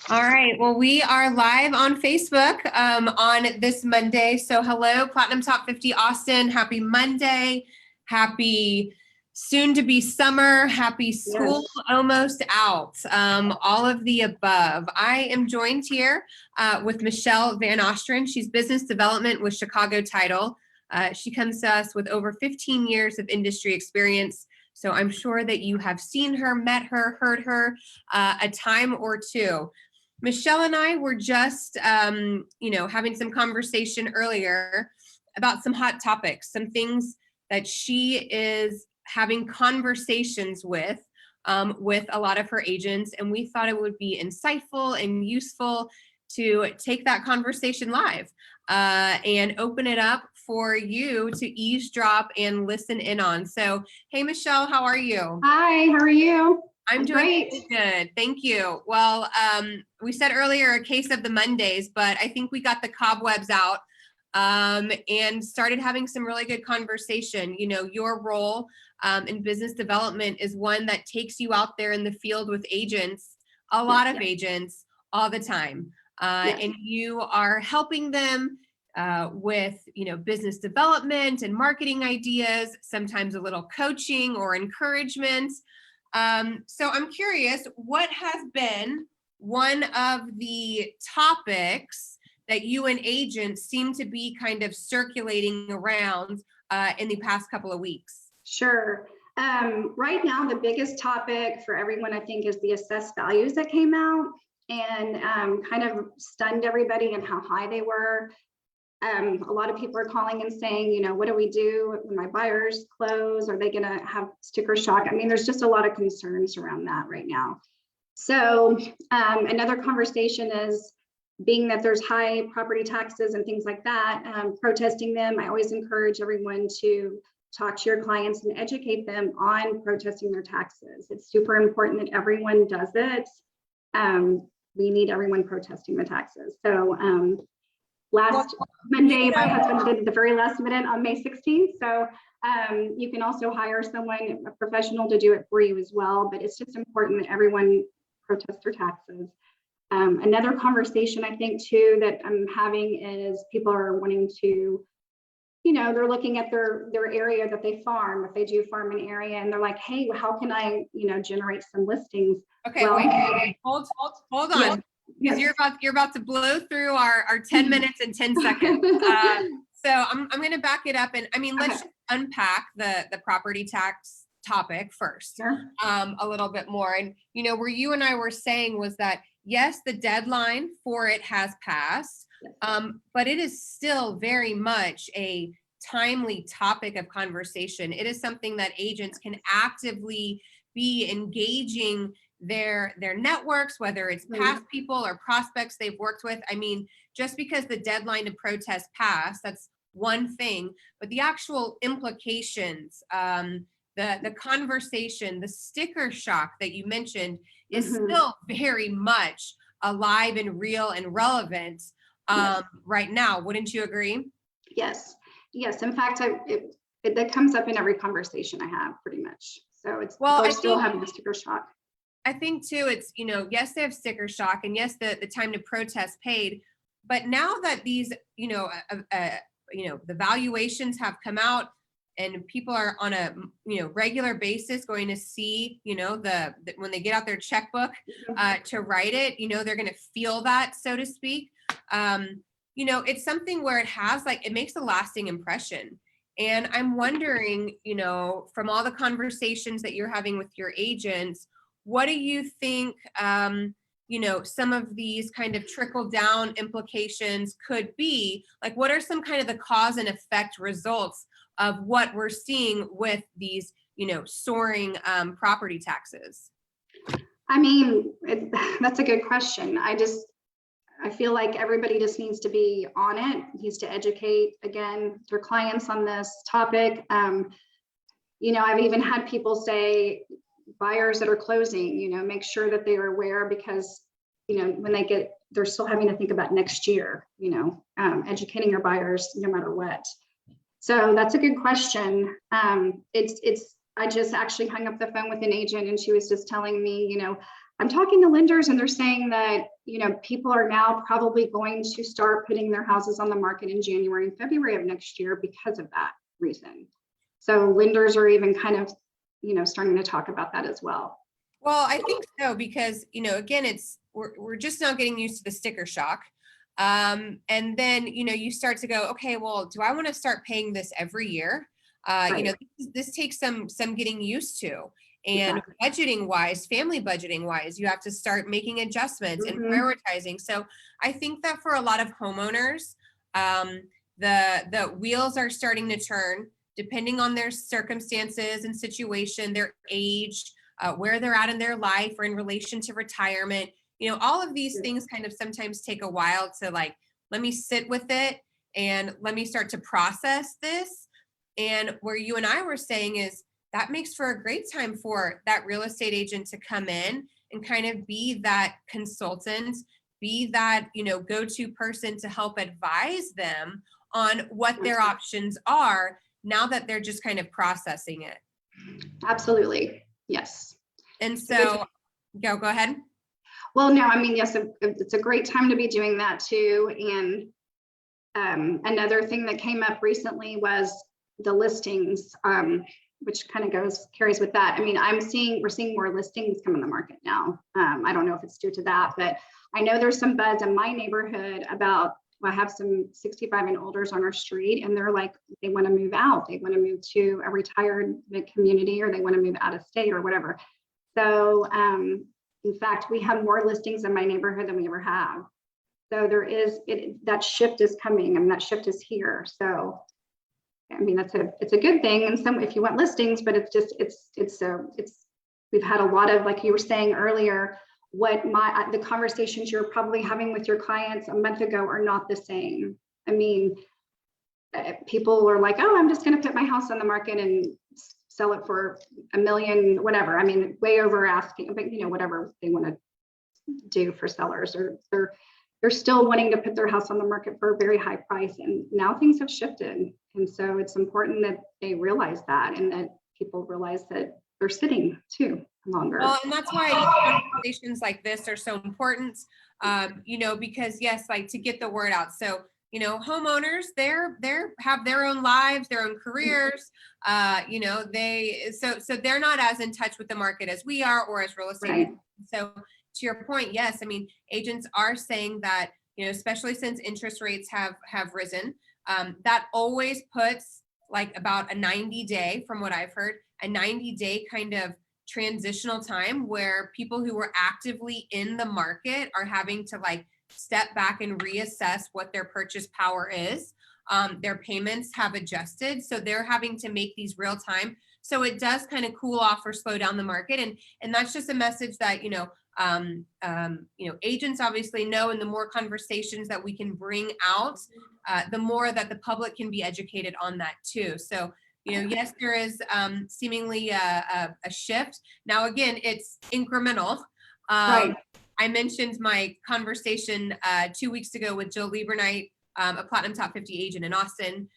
All right. Well, we are live on Facebook on this Monday. So hello, Platinum Top 50 Austin. Happy Monday. Happy soon to be summer. Happy school almost out. All of the above. I am joined here with Michele Vannostran. She's business development with Chicago Title. She comes to us with over 15 years of industry experience. So I'm sure that you have seen her, met her, heard her a time or two. Michele and I were just, having some conversation earlier about some hot topics, some things that she is having conversations with a lot of her agents. And we thought it would be insightful and useful to take that conversation live and open it up for you to eavesdrop and listen in on. So, hey, Michele, how are you? Hi, how are you? I'm doing good. Thank you. Well, we said earlier a case of the Mondays, but I think we got the cobwebs out and started having some really good conversation. You know, your role in business development is one that takes you out there in the field with agents, a lot of agents all the time. And you are helping them with, business development and marketing ideas, sometimes a little coaching or encouragement. So I'm curious, what has been one of the topics that you and agents seem to be kind of circulating around in the past couple of weeks? Sure. Right now, the biggest topic for everyone, I think, is the assessed values that came out and kind of stunned everybody and how high they were. A lot of people are calling and saying, what do we do when my buyers close? Are they going to have sticker shock? I mean, there's just a lot of concerns around that right now. So another conversation is, being that there's high property taxes and things like that, protesting them. I always encourage everyone to talk to your clients and educate them on protesting their taxes. It's super important that everyone does it. We need everyone protesting the taxes. So last Monday, my husband did it the very last minute on May 16th. So you can also hire someone, a professional, to do it for you as well. But it's just important that everyone protest their taxes. Another conversation I think too that I'm having is people are wanting to, they're looking at their area that they farm, if they do farm an area, and they're like, hey, how can I, generate some listings? Okay, wait, hold on. Because you're about to blow through our 10 minutes and 10 seconds. So I'm going to back it up. And I mean, let's unpack the property tax topic first a little bit more. And, where you and I were saying was that, yes, the deadline for it has passed, but it is still very much a timely topic of conversation. It is something that agents can actively be engaging their networks, whether it's past people or prospects they've worked with. I mean, just because the deadline to protest passed, that's one thing, but the actual implications, the conversation, the sticker shock that you mentioned is still very much alive and real and relevant right now. Wouldn't you agree? Yes. In fact, that comes up in every conversation I have, pretty much. So it's still having the sticker shock. I think too, it's, yes, they have sticker shock, and yes, the time to protest paid, but now that these, the valuations have come out and people are on a, regular basis going to see, when they get out their checkbook to write it, they're going to feel that, so to speak. It's something where it makes a lasting impression. And I'm wondering, from all the conversations that you're having with your agents, what do you think, some of these kind of trickle down implications could be? Like, what are some kind of the cause and effect results of what we're seeing with these, soaring property taxes? I mean, that's a good question. I feel like everybody just needs to be on it, needs to educate, again, their clients on this topic. I've even had people say, buyers that are closing, make sure that they are aware, because, when they're still having to think about next year, educating your buyers no matter what. So that's a good question. I just actually hung up the phone with an agent, and she was just telling me, I'm talking to lenders and they're saying that, people are now probably going to start putting their houses on the market in January and February of next year because of that reason. So lenders are even kind of, starting to talk about that as well. Well, I think so, because, again, we're just not getting used to the sticker shock. And then, you start to go, okay, well, do I want to start paying this every year? Right. This takes some getting used to. And Exactly. budgeting wise, family budgeting wise, you have to start making adjustments and prioritizing. So I think that for a lot of homeowners, the wheels are starting to turn depending on their circumstances and situation, their age, where they're at in their life or in relation to retirement. All of these things kind of sometimes take a while to like, let me sit with it and let me start to process this. And where you and I were saying is that makes for a great time for that real estate agent to come in and kind of be that consultant, be that, go-to person to help advise them on what their options are now that they're just kind of processing it. Absolutely. Yes. And so go ahead. Well, no, I mean, yes, it's a great time to be doing that too. And another thing that came up recently was the listings, which kind of carries with that. I mean, we're seeing more listings come in the market now. I don't know if it's due to that, but I know there's some buzz in my neighborhood about, I have some 65 and olders on our street, and they're like, they want to move out. They want to move to a retirement community, or they want to move out of state or whatever. So, in fact, we have more listings in my neighborhood than we ever have. So that shift is coming, and that shift is here. So, I mean, it's a good thing. And if you want listings, but we've had a lot of, like you were saying earlier, the conversations you're probably having with your clients a month ago are not the same. I mean, people are like, oh, I'm just going to put my house on the market and sell it for $1 million, whatever. I mean, way over asking, but whatever they want to do for sellers, or they're still wanting to put their house on the market for a very high price. And now things have shifted. And so it's important that they realize that, and that people realize that they're sitting too longer. Well, and that's why conversations like this are so important, because yes, like to get the word out. So, homeowners, they're have their own lives, their own careers, so they're not as in touch with the market as we are, or as real estate. Right. So to your point, yes, I mean, agents are saying that, especially since interest rates have risen, that always puts like about a 90-day, from what I've heard, a 90-day kind of transitional time where people who were actively in the market are having to like step back and reassess what their purchase power is. Their payments have adjusted, so they're having to make these real time. So it does kind of cool off or slow down the market, and that's just a message that agents obviously know, and the more conversations that we can bring out, the more that the public can be educated on that too. So yes, there is seemingly a shift. Now, again, it's incremental. Right. I mentioned my conversation 2 weeks ago with Jill Liebernight, a Platinum Top 50 agent in Austin.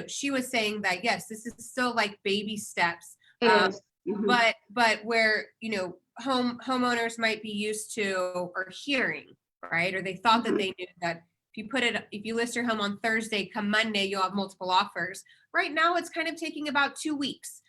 She was saying that, yes, this is still like baby steps. It is. But where, homeowners might be used to or hearing, right? Or they thought that they knew that if you list your home on Thursday, come Monday, you'll have multiple offers. Right now, it's kind of taking about 2 weeks,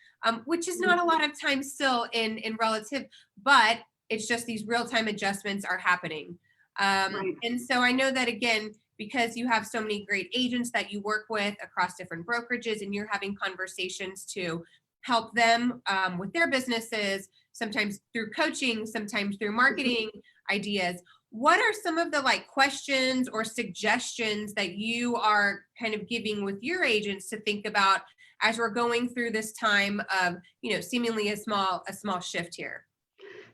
which is not a lot of time still in relative, but it's just these real-time adjustments are happening. Right. And so I know that, again, because you have so many great agents that you work with across different brokerages, and you're having conversations to help them with their businesses, sometimes through coaching, sometimes through marketing ideas. What are some of the like questions or suggestions that you are kind of giving with your agents to think about as we're going through this time of, seemingly a small shift here?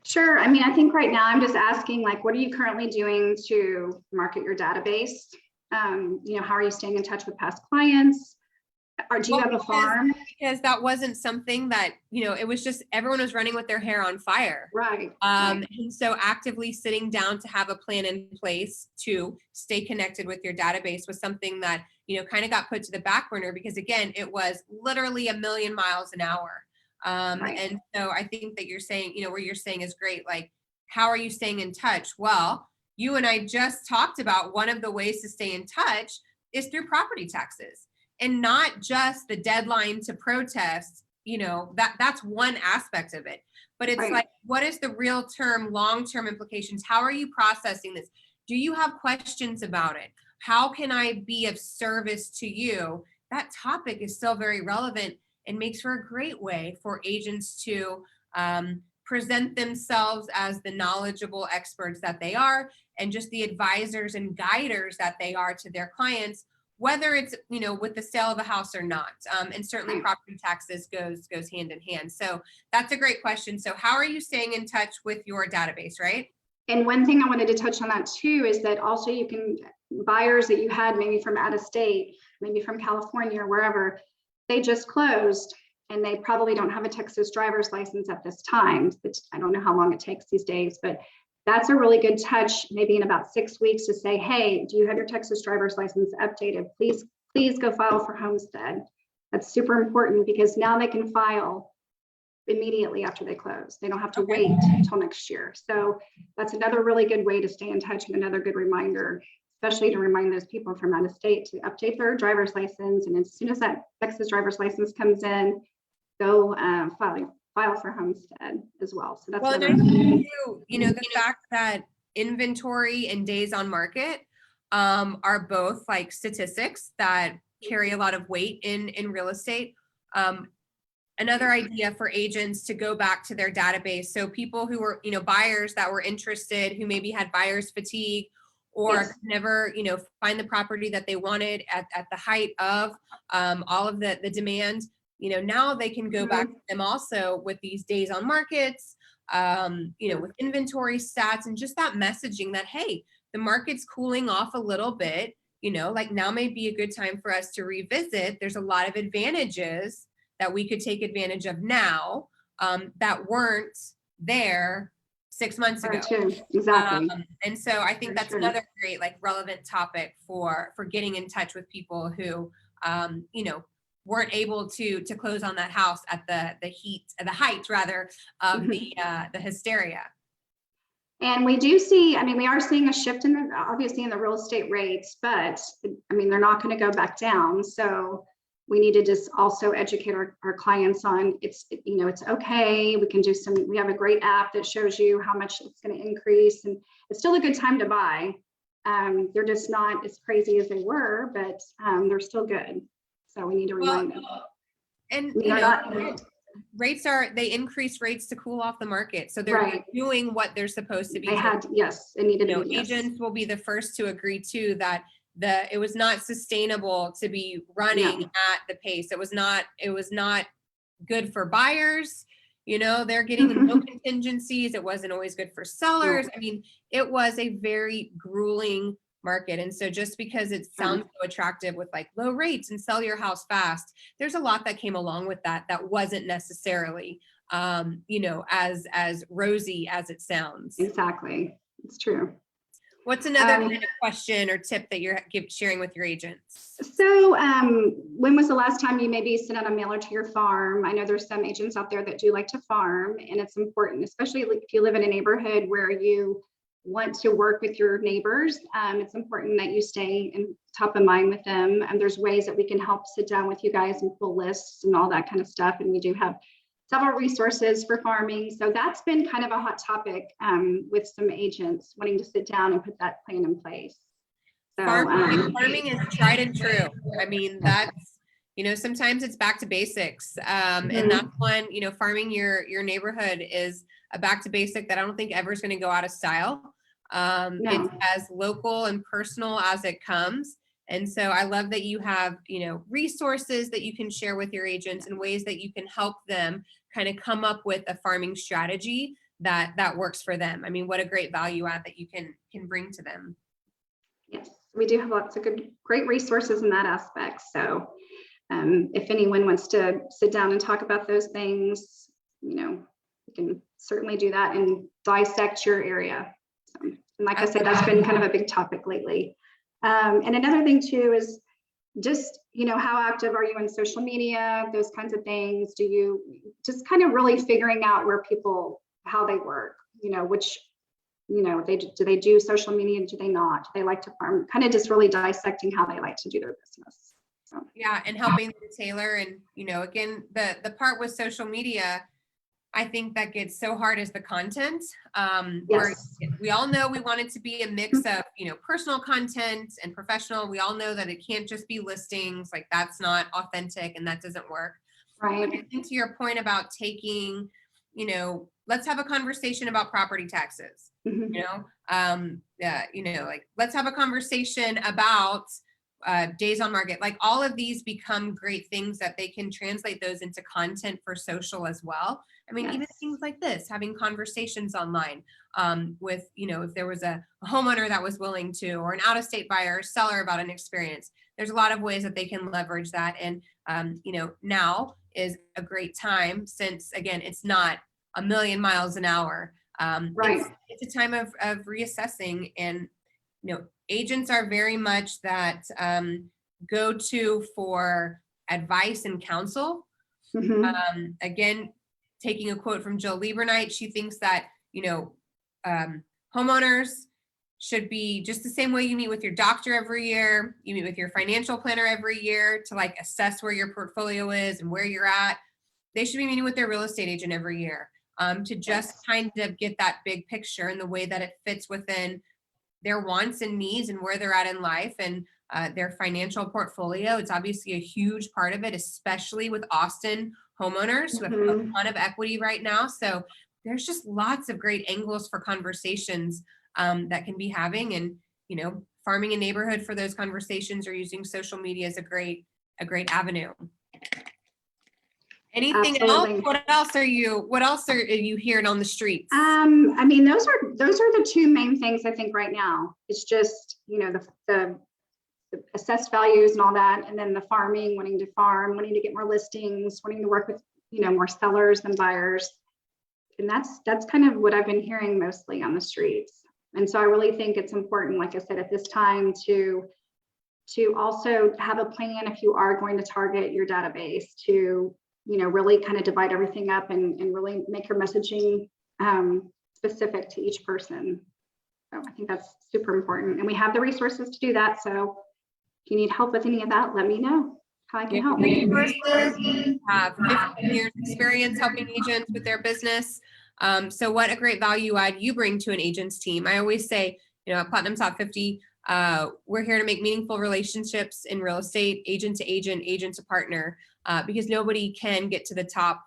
Sure. I mean, I think right now I'm just asking, like, what are you currently doing to market your database? How are you staying in touch with past clients? Or do you have a farm? Because that wasn't something that, it was just everyone was running with their hair on fire. Right. And so actively sitting down to have a plan in place to stay connected with your database was something that, kind of got put to the back burner, because again, it was literally 1,000,000 miles an hour. Right. And so I think that you're saying, where you're saying is great. Like, how are you staying in touch? Well, you and I just talked about one of the ways to stay in touch is through property taxes, and not just the deadline to protest. That's one aspect of it, but it's Right. like, what is the real term, long-term implications? How are you processing this? Do you have questions about it? How can I be of service to you? That topic is still very relevant and makes for a great way for agents to present themselves as the knowledgeable experts that they are, and just the advisors and guiders that they are to their clients, whether it's with the sale of a house or not. And certainly property taxes goes hand in hand. So that's a great question. So how are you staying in touch with your database, right? And one thing I wanted to touch on that too is that also you can, buyers that you had maybe from out of state, maybe from California or wherever, they just closed and they probably don't have a Texas driver's license at this time, which I don't know how long it takes these days, but that's a really good touch, maybe in about 6 weeks, to say, hey, do you have your Texas driver's license updated? Please go file for homestead. That's super important, because now they can file immediately after they close. They don't have to wait until next year. So that's another really good way to stay in touch, and another good reminder, especially to remind those people from out of state to update their driver's license. And as soon as that Texas driver's license comes in, go file for homestead as well. So that's the fact that inventory and days on market are both like statistics that carry a lot of weight in real estate. Another idea for agents to go back to their database. So people who were, buyers that were interested, who maybe had buyer's fatigue, or could never, find the property that they wanted at the height of all of the demand. Now they can go back to them also with these days on markets, with inventory stats, and just that messaging that, hey, the market's cooling off a little bit, like now may be a good time for us to revisit. There's a lot of advantages that we could take advantage of now that weren't there 6 months ago. Exactly. And so I think that's another great, like, relevant topic for getting in touch with people who, weren't able to close on that house at the height rather of the hysteria. And we do see, we are seeing a shift obviously in the real estate rates, but they're not going to go back down. So we need to just also educate our clients on it's okay. We can do we have a great app that shows you how much it's going to increase, and it's still a good time to buy. They're just not as crazy as they were, but they're still good. So we need to remind them. And they increase rates to cool off the market. So they're doing what they're supposed to be doing. It needed to be. Agents will be the first to agree to that. It was not sustainable to be running at the pace. It was not good for buyers. They're getting no contingencies. It wasn't always good for sellers. It was a very grueling market. And so just because it sounds so attractive with like low rates and sell your house fast, there's a lot that came along with that wasn't necessarily as rosy as it sounds. Exactly. It's true. What's another kind of question or tip that you're sharing with your agents? So when was the last time you maybe sent out a mailer to your farm? I know there's some agents out there that do like to farm, and it's important, especially if you live in a neighborhood where you want to work with your neighbors. It's important that you stay in top of mind with them. And there's ways that we can help sit down with you guys and pull lists and all that kind of stuff. And we do have several resources for farming. So that's been kind of a hot topic with some agents wanting to sit down and put that plan in place. So farming is tried and true. That's, sometimes it's back to basics. And that's one, farming your neighborhood is a back to basic that I don't think ever is going to go out of style. It's as local and personal as it comes. And so I love that you have, resources that you can share with your agents and ways that you can help them kind of come up with a farming strategy that works for them. What a great value add that you can bring to them. Yes, we do have lots of great resources in that aspect. So if anyone wants to sit down and talk about those things, we can certainly do that and dissect your area. So, and like I said, that's been kind of a big topic lately. And another thing too is just, how active are you on social media, those kinds of things? Do you just kind of really figuring out where people, how they work, which do they do social media? Do they not? Do they like to farm? Kind of just really dissecting how they like to do their business. So. Yeah, and helping them tailor. And, again, the part with social media, I think that gets so hard is the content. Where we all know we want it to be a mix of, personal content and professional. We all know that it can't just be listings, like that's not authentic and that doesn't work. Right. But I think to your point about taking, let's have a conversation about property taxes. Like let's have a conversation about days on market. Like all of these become great things that they can translate those into content for social as well. I mean, even things like this, having conversations online with, if there was a homeowner that was willing to, or an out-of-state buyer or seller about an experience, there's a lot of ways that they can leverage that. And, now is a great time since, again, it's not a million miles an hour. Right. It's a time of reassessing, and, agents are very much that go-to for advice and counsel. Again, taking a quote from Jill Liebernight, she thinks that, homeowners should be just the same way you meet with your doctor every year, you meet with your financial planner every year to like assess where your portfolio is and where you're at. They should be meeting with their real estate agent every year to just kind of get that big picture and the way that it fits within their wants and needs and where they're at in life and their financial portfolio. It's obviously a huge part of it, especially with Austin homeowners who have a ton of equity right now. So there's just lots of great angles for conversations that can be having, and, farming a neighborhood for those conversations or using social media is a great avenue. Anything else? What else are you hearing on the streets? I mean, those are the two main things I think right now. It's just, the assessed values and all that, and then the farming, wanting to farm, wanting to get more listings, wanting to work with, more sellers than buyers. And that's kind of what I've been hearing mostly on the streets. And so I really think it's important, like I said, at this time to also have a plan if you are going to target your database to, really kind of divide everything up and really make your messaging specific to each person. So I think that's super important. And we have the resources to do that. So if you need help with any of that, let me know how I can help. Resources, have 15 years experience helping agents with their business. So what a great value add you bring to an agent's team. I always say, at Platinum Top 50, we're here to make meaningful relationships in real estate, agent to agent, agent to partner, because nobody can get to the top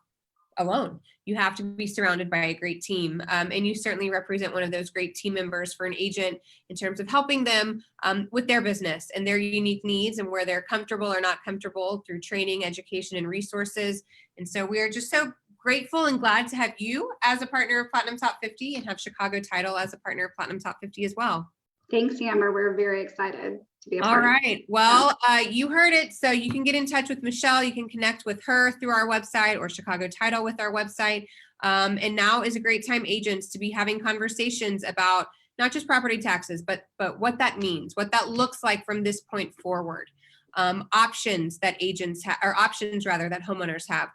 alone. You have to be surrounded by a great team. And you certainly represent one of those great team members for an agent in terms of helping them with their business and their unique needs and where they're comfortable or not comfortable through training, education, and resources. And so we are just so grateful and glad to have you as a partner of Platinum Top 50 and have Chicago Title as a partner of Platinum Top 50 as well. Thanks, Amber. We're very excited to be a part. All right. Well, you heard it. So you can get in touch with Michelle. You can connect with her through our website or Chicago Title with our website. And now is a great time, agents, to be having conversations about not just property taxes, but what that means, what that looks like from this point forward. Options that agents have, or options rather that homeowners have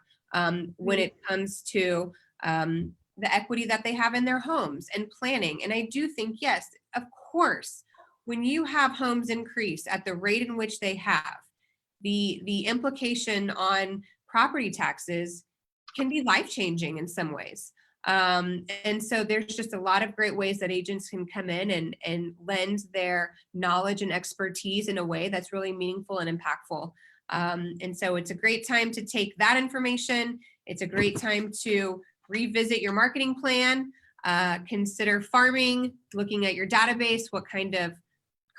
when it comes to the equity that they have in their homes and planning. And I do think, yes, of course, when you have homes increase at the rate in which they have, the implication on property taxes can be life-changing in some ways. And so there's just a lot of great ways that agents can come in and lend their knowledge and expertise in a way that's really meaningful and impactful. And so it's a great time to take that information. It's a great time to revisit your marketing plan, consider farming, looking at your database, what kind of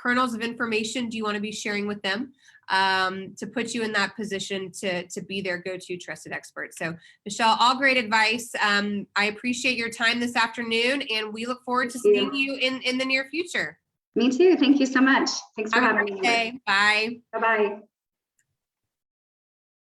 kernels of information do you want to be sharing with them to put you in that position to be their go-to trusted expert. So Michelle, all great advice. I appreciate your time this afternoon, and we look forward to seeing you in the near future. Me too. Thank you so much. Thanks for having me. Bye. Bye-bye.